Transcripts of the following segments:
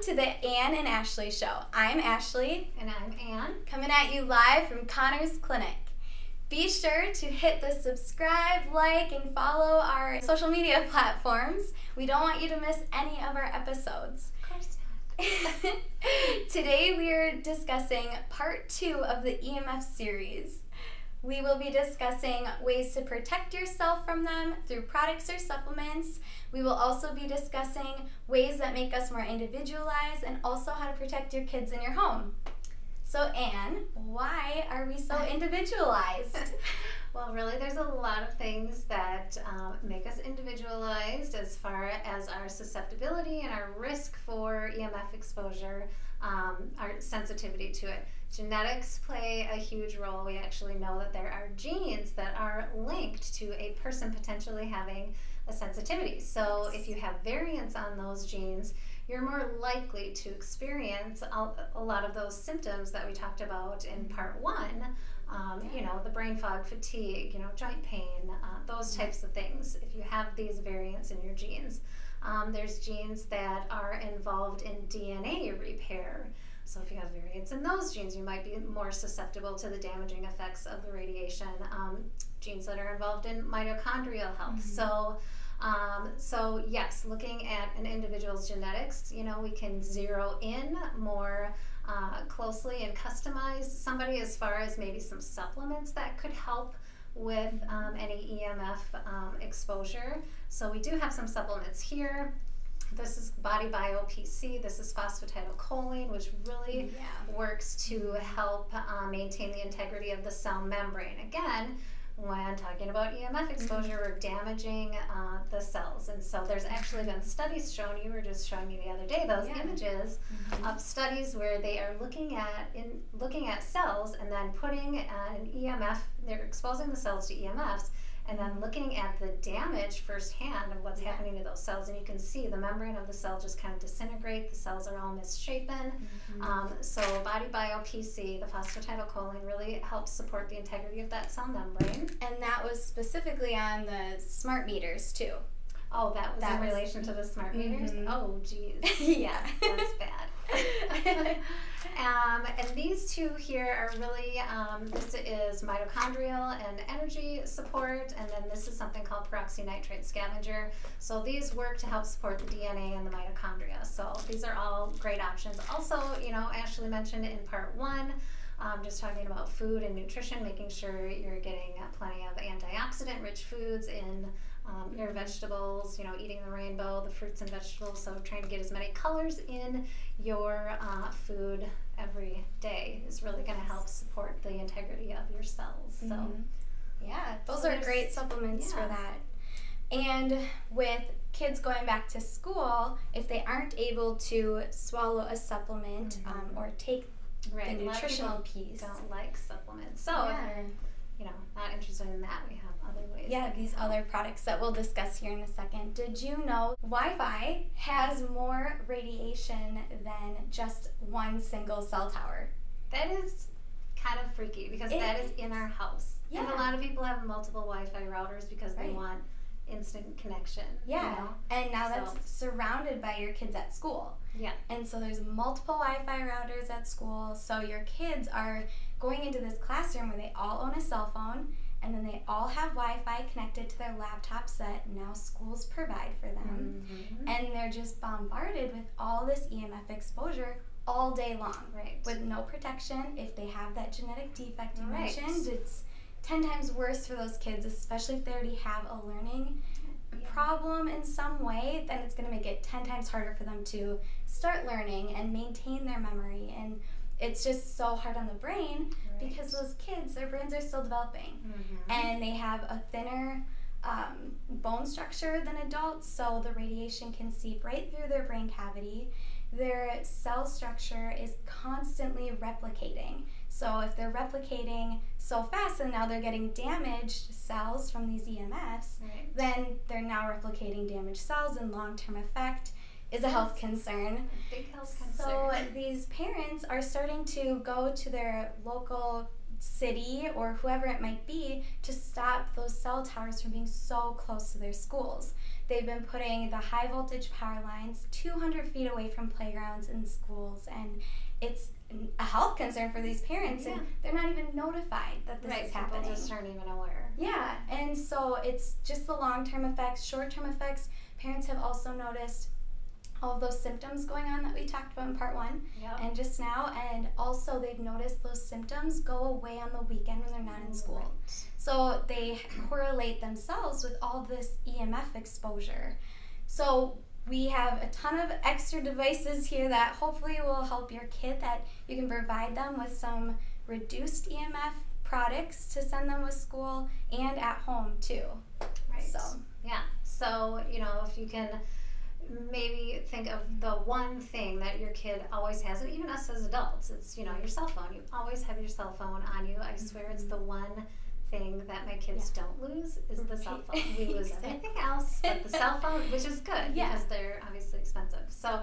to the Ann and Ashley Show. I'm Ashley. And I'm Ann. Coming at you live from Connor's Clinic. Be sure to hit the subscribe, like, and follow our social media platforms. We don't want you to miss any of our episodes. Of course not. Today we are discussing part 2 of the EMF series. We will be discussing ways to protect yourself from them through products or supplements. We will also be discussing ways that make us more individualized and also how to protect your kids in your home. So Ann, why are we so individualized? Well, really there's a lot of things that make us individualized as far as our susceptibility and our risk for EMF exposure, our sensitivity to it. Genetics play a huge role. We actually know that there are genes that are linked to a person potentially having a sensitivity. So if you have variants on those genes, you're more likely to experience a lot of those symptoms that we talked about in part 1. You know, the brain fog, fatigue, you know, joint pain, those types of things. If you have these variants in your genes, there's genes that are involved in DNA repair. So if you have variants in those genes, you might be more susceptible to the damaging effects of the radiation. Genes that are involved in mitochondrial health. So yes, looking at an individual's genetics, you know, we can zero in more closely and customize somebody as far as maybe some supplements that could help with any EMF exposure. So we do have some supplements here. This is Body Bio PC. This is phosphatidylcholine, which really works to help maintain the integrity of the cell membrane. Again, when talking about EMF exposure, we're damaging the cells. And so there's actually been studies shown, you were just showing me the other day, those images of studies where they are looking at cells and then putting an EMF, they're exposing the cells to EMFs, and then looking at the damage firsthand of what's happening to those cells. And you can see the membrane of the cell just kind of disintegrate. The cells are all misshapen. So Body Bio PC, the phosphatidylcholine, really helps support the integrity of that cell membrane. And that was specifically on the smart meters too. Oh, that was in relation to the smart meters? Oh, geez. Yeah. That's bad. And these two here are really, this is mitochondrial and energy support, and then this is something called peroxynitrite scavenger. So these work to help support the DNA and the mitochondria. So these are all great options. Also, you know, Ashley mentioned in part 1, just talking about food and nutrition, making sure you're getting plenty of antioxidant-rich foods in your vegetables, you know, eating the rainbow, the fruits and vegetables, so trying to get as many colors in your food every day is really going to help support the integrity of your cells. So, yeah, those are great supplements for that. And with kids going back to school, if they aren't able to swallow a supplement or take the nutritional piece, don't like supplements. So, if you're, you know, not interested in that, we have other ways. Yeah, these other products that we'll discuss here in a second. Did you know Wi-Fi has more radiation than just one single cell tower? That is kind of freaky because that is in our house. Yeah. And a lot of people have multiple Wi-Fi routers because they want instant connection. Yeah, you know? And now that's surrounded by your kids at school. Yeah. And so there's multiple Wi-Fi routers at school, so your kids are going into this classroom where they all own a cell phone, and then they all have Wi-Fi connected to their laptops that now schools provide for them. And they're just bombarded with all this EMF exposure all day long, with no protection. If they have that genetic defect you mentioned, it's 10 times worse for those kids, especially if they already have a learning problem in some way. Then it's going to make it 10 times harder for them to start learning and maintain their memory. And it's just so hard on the brain because those kids, their brains are still developing. And they have a thinner bone structure than adults, so the radiation can seep right through their brain cavity. Their cell structure is constantly replicating. So if they're replicating so fast and now they're getting damaged cells from these EMFs, then they're now replicating damaged cells, and long-term effect is a health concern. Big health concern. So these parents are starting to go to their local city or whoever it might be to stop those cell towers from being so close to their schools. They've been putting the high voltage power lines 200 feet away from playgrounds and schools, and it's a health concern for these parents, and they're not even notified that this is happening. People just aren't even aware. Yeah, and so it's just the long-term effects, short-term effects. Parents have also noticed all of those symptoms going on that we talked about in part 1 and just now, and also they've noticed those symptoms go away on the weekend when they're not in school. Right. So they correlate themselves with all this EMF exposure. So we have a ton of extra devices here that hopefully will help your kid, that you can provide them with some reduced EMF products to send them with school and at home too. Right. So yeah. So, you know, if you can maybe think of the one thing that your kid always has, and even us as adults, it's, you know, your cell phone. You always have your cell phone on you. I swear it's the one thing that my kids don't lose is the cell phone. We lose everything else but the cell phone, which is good because they're obviously expensive. So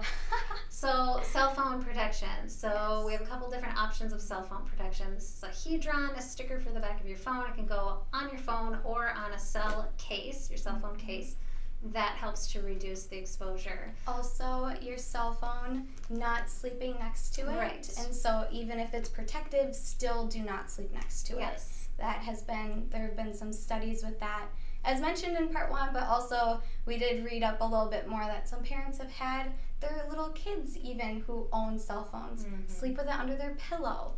cell phone protection. So we have a couple different options of cell phone protection. This is a hedron, a sticker for the back of your phone. It can go on your phone or on a cell case, your cell phone case. That helps to reduce the exposure. Also, your cell phone not sleeping next to it. Right. And so even if it's protective, still do not sleep next to it. That has been, there have been some studies with that, as mentioned in part 1, but also we did read up a little bit more that some parents have had their little kids even who own cell phones sleep with it under their pillow.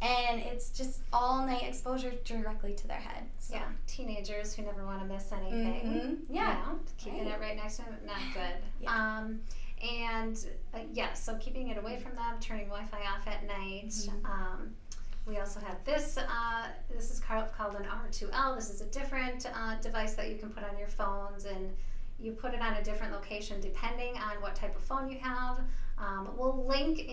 And it's just all night exposure directly to their head. So. Yeah, teenagers who never want to miss anything. You know, keeping it right next to them, not good. So keeping it away from them, turning Wi-Fi off at night. We also have this. This is called an R2L. This is a different device that you can put on your phones, and you put it on a different location depending on what type of phone you have. We'll link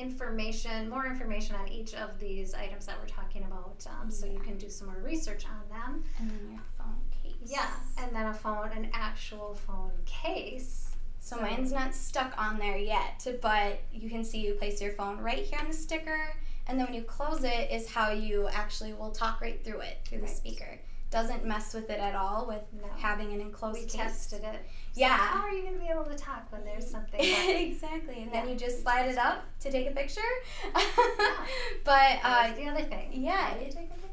more information on each of these items that we're talking about, so you can do some more research on them. And then your phone case. Yeah, and then an actual phone case. So mine's not stuck on there yet, but you can see you place your phone right here on the sticker, and then when you close it is how you actually will talk right through it, through the speaker. Doesn't mess with it at all with having an enclosed case. We tested it. So yeah. How are you going to be able to talk when there's something exactly. And then you just slide it up to take a picture. But that's the other thing. Yeah.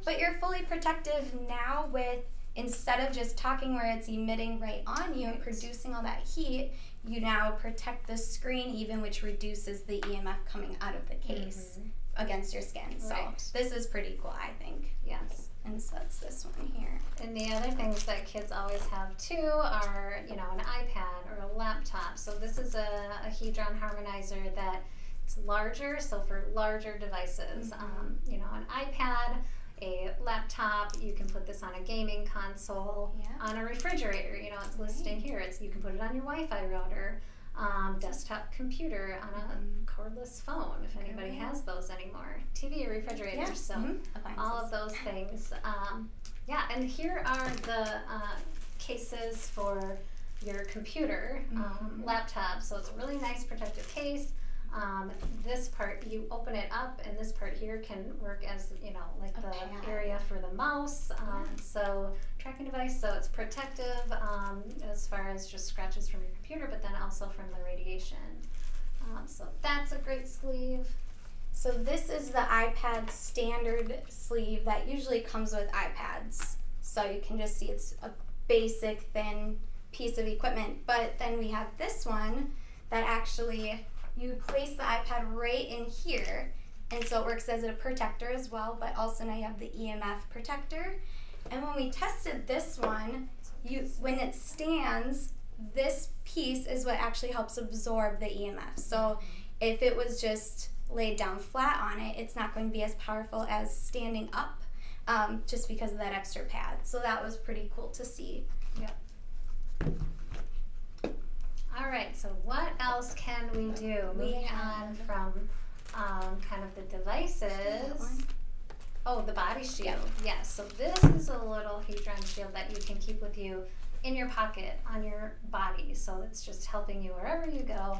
But you're fully protective now with, instead of just talking where it's emitting right on you and producing all that heat, you now protect the screen even, which reduces the EMF coming out of the case against your skin. So this is pretty cool, I think. Yes. And so it's this one here. And the other things that kids always have too are, you know, an iPad or a laptop. So this is a hedron harmonizer that it's larger, so for larger devices. You know, an iPad, a laptop, you can put this on a gaming console, on a refrigerator, you know, it's listed here. You can put it on your Wi-Fi router, desktop computer, on a cordless phone, if anybody has those anymore. TV or refrigerator, so all of those things. And here are the cases for your computer, laptop. So it's a really nice protective case. This part, you open it up, and this part here can work as, you know, like the area for the mouse. So tracking device, so it's protective as far as just scratches from your computer, but then also from the radiation. So that's a great sleeve. So this is the iPad standard sleeve that usually comes with iPads. So you can just see it's a basic thin piece of equipment. But then we have this one that actually you place the iPad right in here, and so it works as a protector as well, but also now you have the EMF protector. And when we tested this one, when it stands, this piece is what actually helps absorb the EMF. So if it was just laid down flat on it, it's not going to be as powerful as standing up, just because of that extra pad. So that was pretty cool to see. All right, so what else can we do? Moving on from kind of the devices. Oh, the body shield. Yes, so this is a little hedron shield that you can keep with you in your pocket on your body. So it's just helping you wherever you go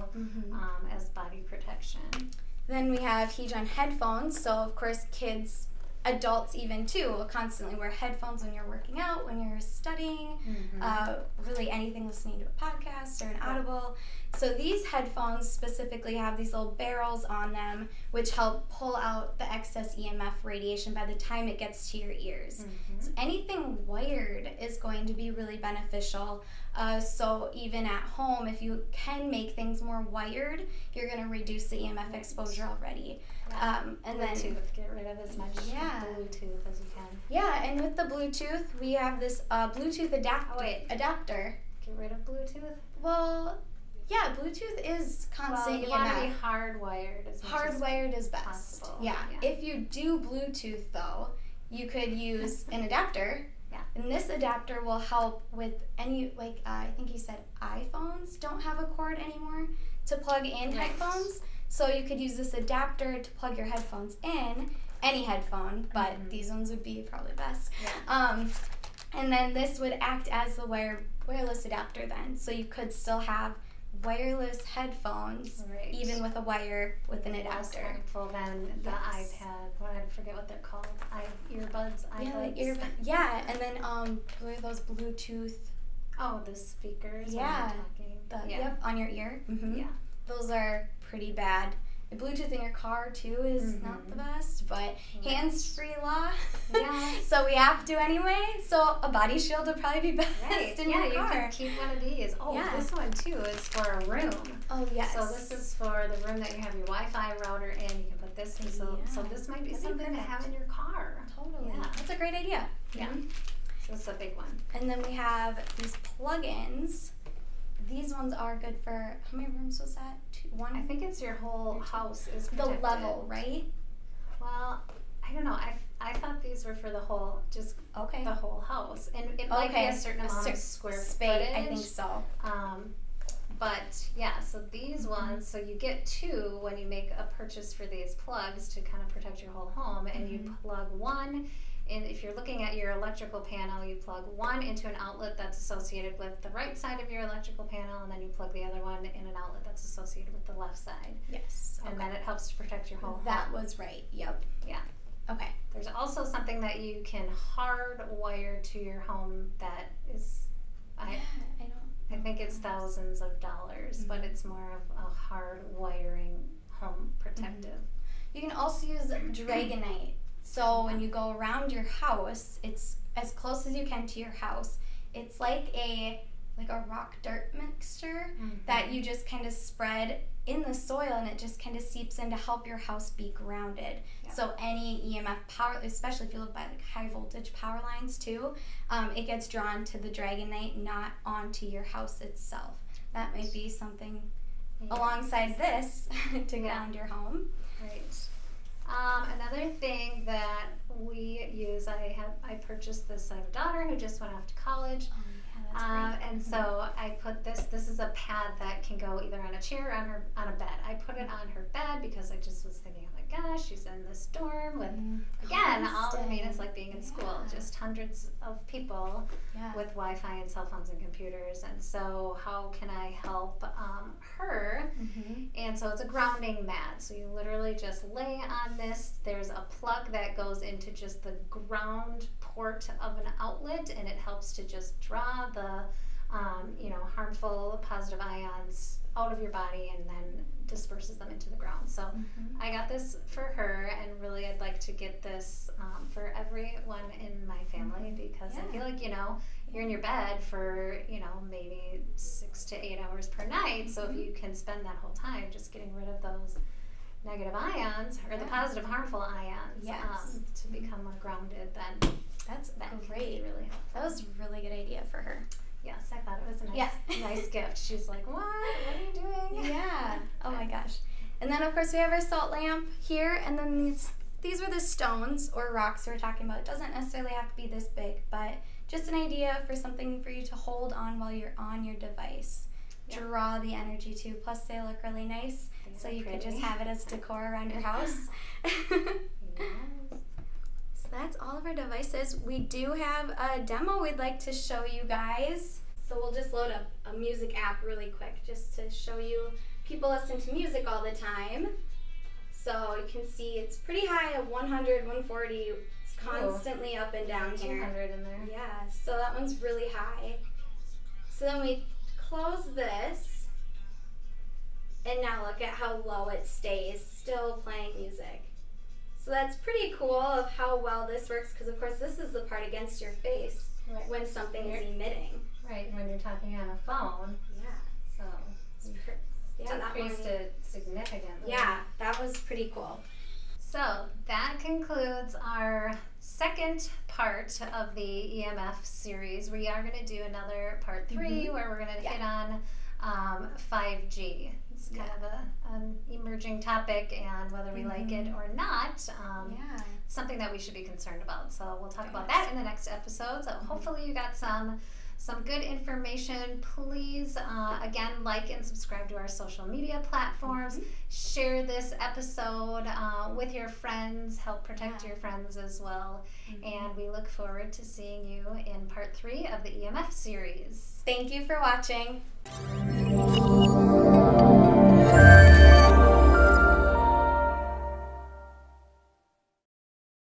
as body protection. Then we have hedron headphones. So of course kids adults even too constantly wear headphones when you're working out, when you're studying, really anything, listening to a podcast or an audible. So these headphones specifically have these little barrels on them which help pull out the excess EMF radiation by the time it gets to your ears. So anything wired is going to be really beneficial. So even at home, if you can make things more wired, you're going to reduce the EMF exposure already. And Bluetooth, then get rid of as much Bluetooth as you can. Yeah, and with the Bluetooth, we have this Bluetooth adapter. Get rid of Bluetooth? Well, yeah, Bluetooth is constant you EMF. want to be hardwired as much Hardwired is best. possible. Yeah. If you do Bluetooth, though, you could use an adapter. Yeah. And this adapter will help with any, like, I think you said iPhones don't have a cord anymore to plug in headphones. So you could use this adapter to plug your headphones in, any headphone, but these ones would be probably best. Yeah. And then this would act as the wireless adapter then. So you could still have wireless headphones, even with a wire with an adapter. Less harmful than the iPad. I forget what they're called. Earbuds. Yeah, and then what are those Bluetooth? Oh, the speakers. Yeah. When you're talking. Yep, on your ear. Yeah. Those are pretty bad. The Bluetooth in your car too is not the best, but hands-free law. Yeah. So we have to anyway. So a body shield would probably be best in your car. You can keep one of these. Oh, this one too is for a room. Oh yes. So this is for the room that you have your Wi-Fi router in. You can put this in. So this might be something to have in your car. Totally. Yeah. That's a great idea. Yeah. So this is a big one. And then we have these plug-ins. These ones are good for, how many rooms was that? One? I think it's your whole house is protected. The level, right? Well, I don't know. I thought these were for the whole, just the whole house. And it might be a certain amount of square footage. I think so. But yeah, so these ones, so you get two when you make a purchase for these plugs to kind of protect your whole home, and you plug one. And if you're looking at your electrical panel, you plug one into an outlet that's associated with the right side of your electrical panel, and then you plug the other one in an outlet that's associated with the left side. Yes. And then it helps to protect your whole home. That was right. Yep. Yeah. Okay. There's also something that you can hardwire to your home that is, I think it's thousands of dollars, but it's more of a hard wiring home protective. You can also use Dragonite. So when you go around your house, it's as close as you can to your house. It's like a rock dirt mixture that you just kind of spread in the soil, and it just kind of seeps in to help your house be grounded. Yep. So any EMF power, especially if you live by like high voltage power lines too, it gets drawn to the Dragonite, not onto your house itself. That might be something alongside this to ground your home. Right. Another thing that we use, I purchased this. I have a daughter who just went off to college. And so I put this is a pad that can go either on a chair or on a bed. I put it on her bed because I just was thinking, oh my gosh, she's in this dorm with, it's like being in school, just hundreds of people with Wi-Fi and cell phones and computers. And so how can I help her? And so it's a grounding mat. So you literally just lay on this. There's a plug that goes into just the ground port of an outlet, and it helps to just draw the harmful positive ions out of your body and then disperses them into the ground. So I got this for her, and really I'd like to get this for everyone in my family, because I feel like, you're in your bed for, maybe 6 to 8 hours per night. So if you can spend that whole time just getting rid of those negative ions or the positive harmful ions to become more grounded, then that great. Can be really helpful. That was a really good idea for her. Yes, I thought it was a nice gift. She's like, what are you doing? Yeah. Oh my gosh. And then of course we have our salt lamp here, and then these were the stones or rocks we were talking about. It doesn't necessarily have to be this big, but just an idea for something for you to hold on while you're on your device. Draw the energy to. Plus they look really nice, so you could just have it as decor around your house. So that's all of our devices. We do have a demo we'd like to show you guys. So we'll just load up a music app really quick just to show you. People listen to music all the time. So you can see it's pretty high at 100, 140, constantly up and down here. 200 in there. Yeah, so that one's really high. So then we close this, and now look at how low it stays, still playing music. So that's pretty cool of how well this works, because of course this is the part against your face when something is emitting. Right, when you're talking on a phone. Yeah. So decreased it significantly. Yeah, that was pretty cool. So that concludes our second part of the EMF series. We are going to do another part 3 where we're going to hit on 5G. It's kind of an emerging topic, and whether we like it or not, it's something that we should be concerned about. So we'll talk about that in the next episode. So hopefully you got some good information. Please, again, like and subscribe to our social media platforms. Share this episode with your friends. Help protect your friends as well. And we look forward to seeing you in part 3 of the EMF series. Thank you for watching.